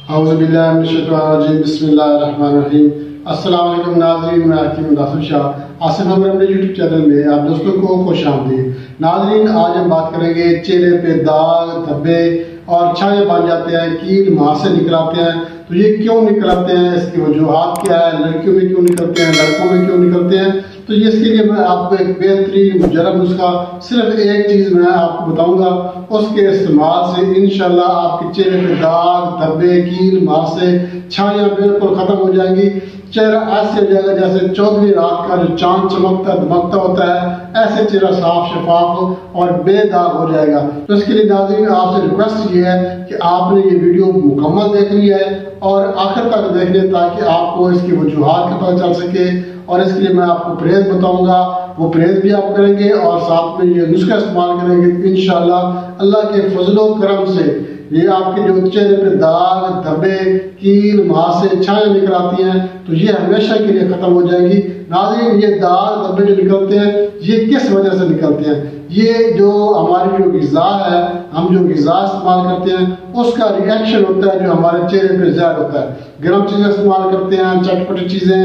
औज़ुबिल्लाहिमिनश्शैतानिर्रजीम बिस्मिल्लाहिर्रहमानिर्रहीम। अस्सलाम वालेकुम नाज़रीन, मैं हकीम मुदासिर शाह आसिफ अमर अपने यूट्यूब चैनल में आप दोस्तों को खुश आमदीद। नाज़रीन, आज हम बात करेंगे चेहरे पे दाग, धब्बे और छाये बन जाते हैं, कील मुहासे निकल आते हैं। तो ये क्यों निकल आते हैं, इसकी वजूहात क्या है, लड़कियों में क्यों निकलते हैं, लड़कों में क्यों निकलते हैं। तो ये इसके लिए मैं आपको एक बेहतरीन मुजरब नुस्खा सिर्फ एक चीज़ मैं आपको बताऊंगा, उसके इस्तेमाल से इंशाल्लाह आपके चेहरे पे दाग, धब्बे, कील मुहासे, छाया बिल्कुल ख़त्म हो जाएंगी। चेहरा ऐसे हो जाएगा जैसे 14वीं रात का जो चांद चमकता दमकता होता है, ऐसे चेहरा साफ शफाफ और बेदाग हो जाएगा। तो इसके लिए नाज़रीन आपसे रिक्वेस्ट ये है कि आपने ये वीडियो मुकम्मल देखनी है और आखिर तक देखनी है, ताकि आपको इसकी वजूहात का पता चल सके। और इसके लिए मैं आपको परहेज बताऊंगा, वो परहेज भी आप करेंगे और साथ में ये नुस्खा इस्तेमाल करेंगे। इंशाल्लाह अल्लाह के फजलो करम से ये आपके जो चेहरे पे दाग, धब्बे, कील, मुहासे, छाया निकल आती हैं, तो ये हमेशा के लिए खत्म हो जाएगी। नाज़रीन, ये दाग, धब्बे जो निकलते हैं, ये किस वजह से निकलते हैं? ये जो हमारी जो ग़िज़ा है, हम जो ग़िज़ा इस्तेमाल करते हैं, उसका रिएक्शन होता है जो हमारे चेहरे पे ज़ाहिर होता है। गर्म चीज़ें इस्तेमाल करते हैं, चटपटी चीज़ें,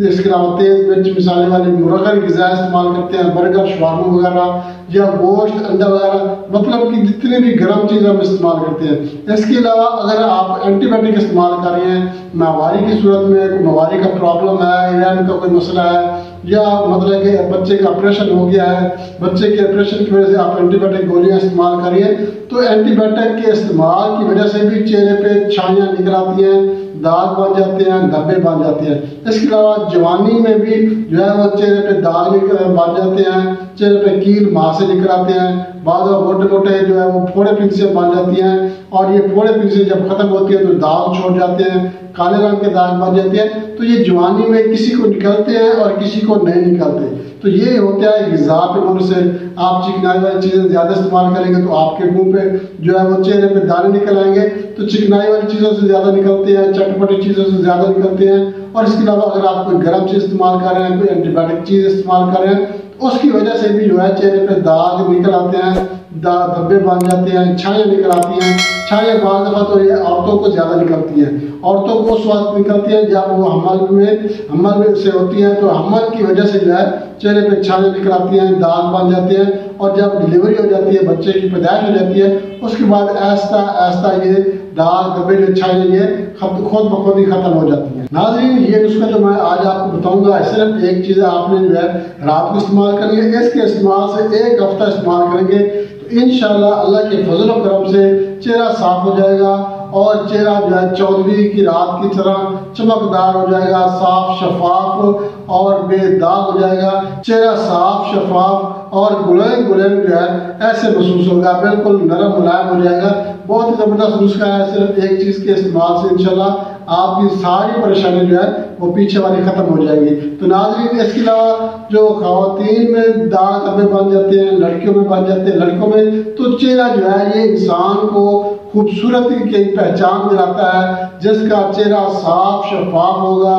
इसके अलावा तेज़ मिर्च मसाले वाली मुरग़्ग़र ग़िज़ा इस्तेमाल करते हैं, बर्गर, शवारमा वगैरह या गोश्त, अंडा वगैरह, मतलब कि जितनी भी गर्म चीज़ें हम इस्तेमाल करते हैं। इसके अलावा अगर आप एंटीबायोटिक इस्तेमाल कर रहे हैं माहवारी की सूरत में, कोई माहवारी का प्रॉब्लम है, ईरान का कोई मसला है, या मतलब कि बच्चे का ऑपरेशन हो गया है, बच्चे के ऑपरेशन की वजह से आप एंटीबायोटिक गोलियां इस्तेमाल करिए, तो एंटीबायोटिक के इस्तेमाल की वजह से भी चेहरे पे छाइयाँ निकल आती हैं, दाग बन जाते हैं, धब्बे बन जाते हैं। इसके अलावा जवानी में भी जो है वो चेहरे पे दाग बन जाते हैं, चेहरे पे कील मुहासे निकल आते हैं, बाद मोटे मोटे जो है वो फोड़े पिंसियाँ बन जाती हैं, और ये फोड़े पिंसियाँ जब खत्म होती है तो दाग छोड़ जाते हैं, काले रंग के दाग बन जाते हैं। तो ये जवानी में किसी को निकलते हैं और किसी को नहीं निकलते। तो ये होता है ग़िज़ा पे नूर से। आप चिकनाई वाली चीज़ें ज़्यादा इस्तेमाल करेंगे तो आपके मुंह पे जो है वो चेहरे पे दाने निकल आएंगे। तो चिकनाई वाली चीज़ों से ज़्यादा निकलते हैं, चटपटी चीज़ों से ज़्यादा निकलते हैं। और इसके अलावा अगर आप कोई गर्म चीज़ इस्तेमाल कर रहे हैं, कोई एंटीबायोटिक चीज़ इस्तेमाल कर रहे हैं, उसकी वजह से भी जो है चेहरे पे दाग निकल आते हैं, धब्बे बन जाते हैं, छाया निकल आती हैं। छाया बाद दफ़ा तो ये औरतों को ज़्यादा निकलती हैं, औरतों को उस वक्त निकलती हैं जब वो हमल में से होती हैं। तो हमल की वजह से जो है चेहरे पे छाया निकल आती हैं, दाग बन जाते हैं, और जब डिलीवरी हो जाती है, बच्चे की पैदाइश हो जाती है, उसके बाद आहिस्ता आहिस्ता ये दाग, धब्बे, जो छाया ये खुद ब खुद ही खत्म हो जाती है। नाज़रीन, ये नुस्खा जो मैं आज आपको बताऊंगा, सिर्फ एक चीज़ आपने जो है रात को इस्तेमाल करनी है। इसके इस्तेमाल से एक हफ्ता इस्तेमाल करेंगे तो इंशाल्लाह अल्लाह के फजल और करम से चेहरा साफ हो जाएगा और चेहरा जो है 14वीं की रात की तरह चमकदार हो जाएगा, साफ शफाफ और बेदाग हो जाएगा। चेहरा साफ शफाफ और गुलेम गुलेम जो है ऐसे महसूस होगा, बिल्कुल नरम मुलायम हो जाएगा। बहुत ही ज़बरदस्त नुस्खा है। सिर्फ एक चीज़ के इस्तेमाल से इंशाल्लाह आपकी सारी परेशानी जो है वो पीछे वाली खत्म हो जाएगी। तो नाज़रीन, इसके अलावा जो ख़वातीन में दाग धब्बे बन जाते हैं, लड़कियों में बन जाते हैं, लड़कों में, तो चेहरा जो है ये इंसान को खूबसूरती की पहचान दिलाता है। जिसका चेहरा साफ शफाफ होगा,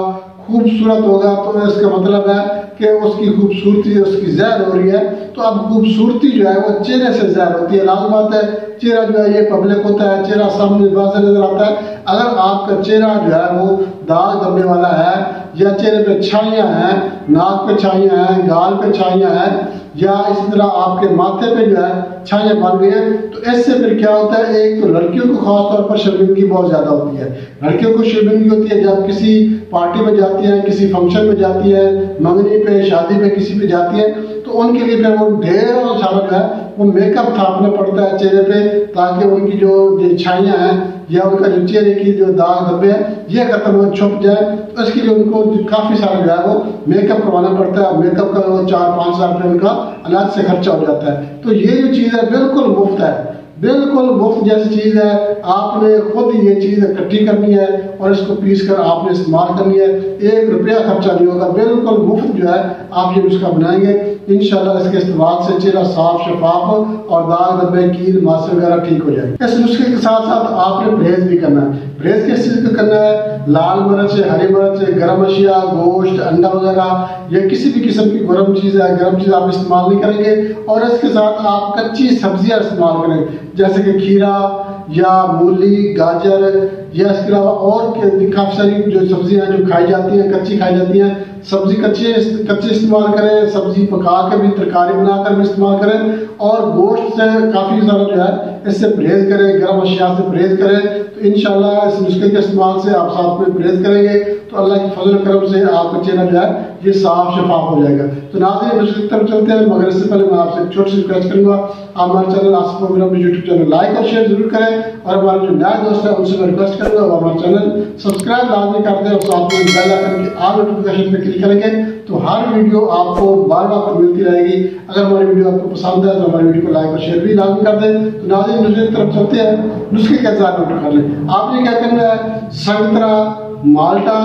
खूबसूरत होगा, तो इसका मतलब है कि उसकी खूबसूरती उसकी ज़ाहिर हो रही है। तो अब खूबसूरती जो है वो चेहरे से ज़ाहिर होती है। लाज़िम बात है, चेहरा जो है ये पब्लिक होता है, चेहरा सामने वाज़ेह नजर आता है। अगर आपका चेहरा जो है वो दाग धब्बे वाला है, या चेहरे पे छाइयाँ हैं, नाक पे छाइयाँ हैं, गाल पे छाइयाँ हैं, या इसी तरह आपके माथे पे जो है छाइयाँ बन गई हैं, तो इससे फिर क्या होता है, एक तो लड़कियों को खास तौर पर शर्मिंदगी बहुत ज़्यादा होती है। लड़कियों को शर्मिंदगी होती है जब किसी पार्टी में जाती है, किसी फंक्शन में जाती है, मंगनी पे, शादी पे, किसी पे जाती है, तो उनके लिए फिर वो ढेर सारा जो है वो मेकअप थापना पड़ता है चेहरे पे, ताकि उनकी जो छाइयाँ हैं या उनका जो चेहरे की जो दाग धब्बे हैं ये खत्म हो, छुप जाए। तो इसके लिए उनको काफ़ी सारा जो है वो मेकअप करवाना पड़ता है। मेकअप का वो 4-5 हज़ार रुपये उनका अलग से खर्चा हो जाता है। तो ये जो चीज़ है बिल्कुल मुफ्त है, बिल्कुल मुफ्त जैसी चीज़ है। आपने खुद ये चीज़ इकट्ठी करनी है और इसको पीस कर आपने इस्तेमाल करनी है। 1 रुपया खर्चा नहीं होगा, बिल्कुल मुफ्त जो है आप ये नुस्खा बनाएंगे। इंशाल्लाह इसके इस्तेमाल से चेहरा साफ शफाफ और दाग धब्बे, कील मुहासे वगैरह ठीक हो जाएंगे। इस नुस्खे के साथ साथ आपने परहेज भी करना है। परहेज किस चीज़ का करना है? लाल मिर्च, हरी मिर्च, गर्म अशिया, गोश्त, अंडा वगैरह या किसी भी किस्म की गर्म चीज़ है, गर्म चीज़ आप इस्तेमाल नहीं करेंगे। और इसके साथ आप कच्ची सब्जियां इस्तेमाल करें, जैसे कि खीरा या मूली, गाजर یا اس کے علاوہ اور کافی ساری جو سبزیاں جو کھائی جاتی ہیں کچی کھائی جاتی ہیں، سبزی کچی استعمال کریں، سبزی پکا کے بھی ترکاری بنا کر بھی استعمال کریں، اور گوشت سے کافی زیادہ جو ہے اس سے پرہیز کریں، گرم اشیاء سے پرہیز کریں. تو انشاءاللہ اس نسخے کے استعمال سے آپ ساتھ میں پرہیز کریں گے تو اللہ کی فضل و کرم سے آپ کا چہرہ جو ہے یہ صاف شفاف ہو جائے گا. تو ناظرین نسخے کی طرف چلتے ہیں، مگر اس سے پہلے میں آپ سے ایک چھوٹی سی ریکویسٹ کروں گا، آپ ہمارے channel Asif programme YouTube channel like اور شیئر ضرور کریں، اور ہمارے جو نئے دوست ہیں ان سے میں ریکویسٹ کروں گا وہ ہمارا چینل سبسکرائب لازمی کر دیں، اور ساتھ میں بیل آئکن کی آل نوٹیفیکیشن پہ کلک کریں گے تو ہر ویڈیو آپ کو بار بار ملتی رہے گی. اگر ہماری ویڈیو آپ کو پسند ہے تو ہماری ویڈیو کو لائک اور شیئر بھی لازمی کر دیں. تو ناظرین نسخے کی طرف چلتے ہیں، نسخے کے اجزاء نوٹ کر لیں. آپ نے کیا کرنا ہے، سنگترا، مالٹا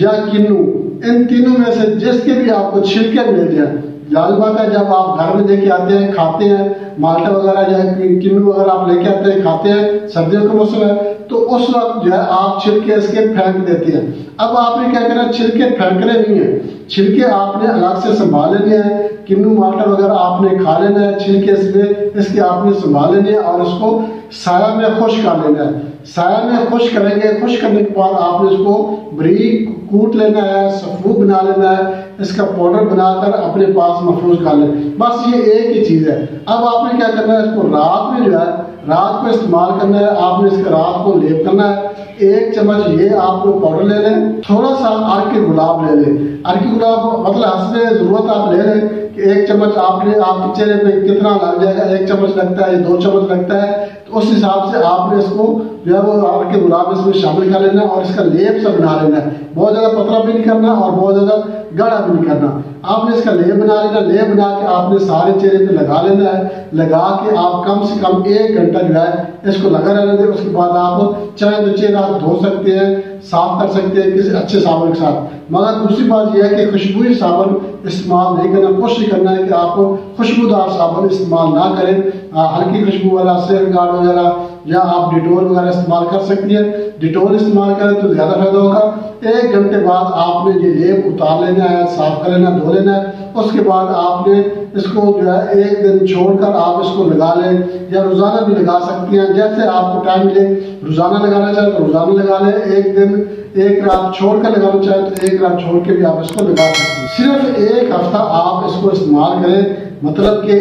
یا کنو، ان تینوں میں سے جس کے بھی آپ کو چھلکے مل جائیں. لازم بات ہے جب آپ گھر میں لے کے آتے ہیں کھاتے ہیں، مالٹا وغیرہ یا کنو وغیرہ آپ لے کے آتے ہیں کھاتے ہیں، سردیوں کا موسم ہے تو اس وقت جو ہے آپ چھلکے اس کے پھینک دیتے ہیں. اب آپ نے کیا کرنا ہے، چھلکے پھینکنے نہیں ہیں، چھلکے آپ نے الگ سے سنبھال لینے ہیں. کنو مالٹا وغیرہ آپ نے کھا لینا ہے، چھلکے اس کے آپ نے سنبھال لینے ہیں اور اس کو سایہ میں خشک کر لینا ہے. سایہ میں خشک کریں گے، خشک کرنے کے بعد آپ نے اس کو بریک کوٹ لینا ہے، سفوف بنا لینا ہے، اس کا پاؤڈر بنا کر اپنے پاس محفوظ کر لیں. بس یہ ایک ہی چیز ہے. اب آپ نے کیا کرنا ہے، اس کو رات میں جو ہے رات کو استعمال کرنا ہے. آپ نے اس کا رات کو لیپ کرنا ہے. 1 چمچ یہ آپ کو پاؤڈر لے لیں، تھوڑا سا ارک گلاب لے لیں. ارک گلاب مطلب حسب ضرورت آپ لے لیں کہ 1 چمچ آپ کے چہرے پہ کتنا لگ جائے گا، 1 چمچ لگتا ہے یا 2 چمچ لگتا ہے، تو اس حساب سے آپ نے اس کو جو ہے وہ ارک گلاب اس میں شامل کر لینا اور اس کا لیپ سا بنا لینا ہے. بہت زیادہ پتلا بھی نہیں کرنا اور بہت زیادہ گاڑھا بھی نہیں کرنا. آپ نے اس کا لیپ بنا لینا. لیپ بنا کے آپ نے سارے چہرے پہ لگا لینا ہے. لگا کے آپ کم سے کم 1 گھنٹہ جو ہے اس کو لگا رہنے دیں. اس کے بعد آپ چاہے تو چہرہ دھو سکتے ہیں، صاف کر سکتے ہیں کسی اچھے صابن کے ساتھ. مگر دوسری بات یہ ہے کہ خوشبوئی صابن استعمال نہیں کرنا. کوشش کرنا ہے کہ آپ خوشبودار صابن استعمال نہ کریں. ہلکی خوشبو والا سیف گارڈ وغیرہ یا آپ ڈیٹول وغیرہ استعمال کر سکتی ہیں. ڈیٹول استعمال کریں تو زیادہ فائدہ ہوگا. 1 گھنٹے بعد آپ نے یہ لیپ اتار لینا ہے، صاف کر لینا، دھو لینا ہے. اس کے بعد آپ نے اس کو جو ہے 1 دن چھوڑ کر آپ اس کو لگا لیں، یا روزانہ بھی لگا سکتی ہیں جیسے آپ کو ٹائم ملے. روزانہ لگانا چاہیں تو روزانہ لگا لیں، 1 دن 1 رات چھوڑ کر لگانا چاہیں تو 1 رات چھوڑ کے بھی آپ اس کو لگا سکتے ہیں. صرف 1 ہفتہ آپ اس کو استعمال کریں. مطلب کہ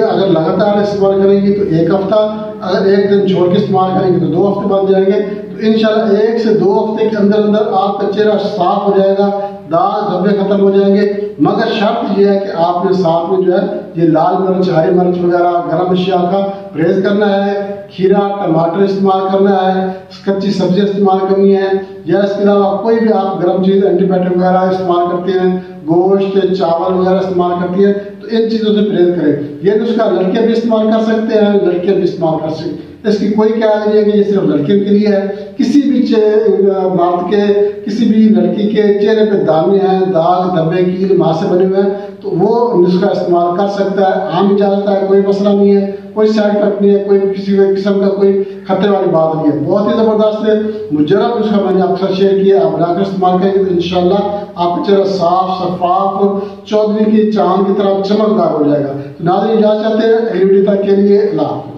اگر لگاتار استعمال کریں گے تو 1 ہفتہ، اگر 1 دن چھوڑ کے استعمال کریں گے تو 2 ہفتے بن جائیں گے. تو انشاءاللہ 1 سے 2 ہفتے کے اندر آپ کا چہرہ صاف ہو جائے گا، داغ دھبے ختم ہو جائیں گے. مگر شرط یہ ہے کہ آپ نے ساتھ میں جو ہے یہ لال مرچ، ہری مرچ وغیرہ گرم اشیاء کا پرہیز کرنا ہے. کھیرا، ٹماٹر استعمال کرنا ہے، کچی سبزی استعمال کرنی ہے، یا اس کے علاوہ کوئی بھی آپ گرم چیز اینٹی بائیوٹک وغیرہ استعمال کرتے ہیں، گوشت، چاول وغیرہ استعمال کرتی ہیں تو ان چیزوں سے پرہیز کریں. یہ نسخہ لڑکے بھی استعمال کر سکتے ہیں، لڑکے بھی استعمال کر سکتے ہیں. اس کی کوئی قید نہیں ہے کہ یہ صرف لڑکیوں کے لیے ہے. کسی بھی مرد کے، کسی بھی لڑکی کے چہرے پہ دانے ہیں، داغ دھبے کیل ماں سے بنے ہوئے ہیں تو وہ نسخہ استعمال کر سکتا ہے. عام اجازت ہے، کوئی مسئلہ نہیں ہے، کوئی سائڈ افیکٹ نہیں ہے، کوئی کسی قسم کا کوئی خطرے والی بات نہیں ہے. بہت ہی زبردست ہے، مجرب نسخہ میں نے آپ کے ساتھ شیئر کیا. آپ بنا کر استعمال کریں گے تو انشاءاللہ آپ کا چہرہ صاف شفاف 14 کی چاند کی طرح چمکدار ہو جائے گا. تو ناظرین اجازت چاہتے ہیں اگلی ویڈیو تک کے لیے اللہ حافظ.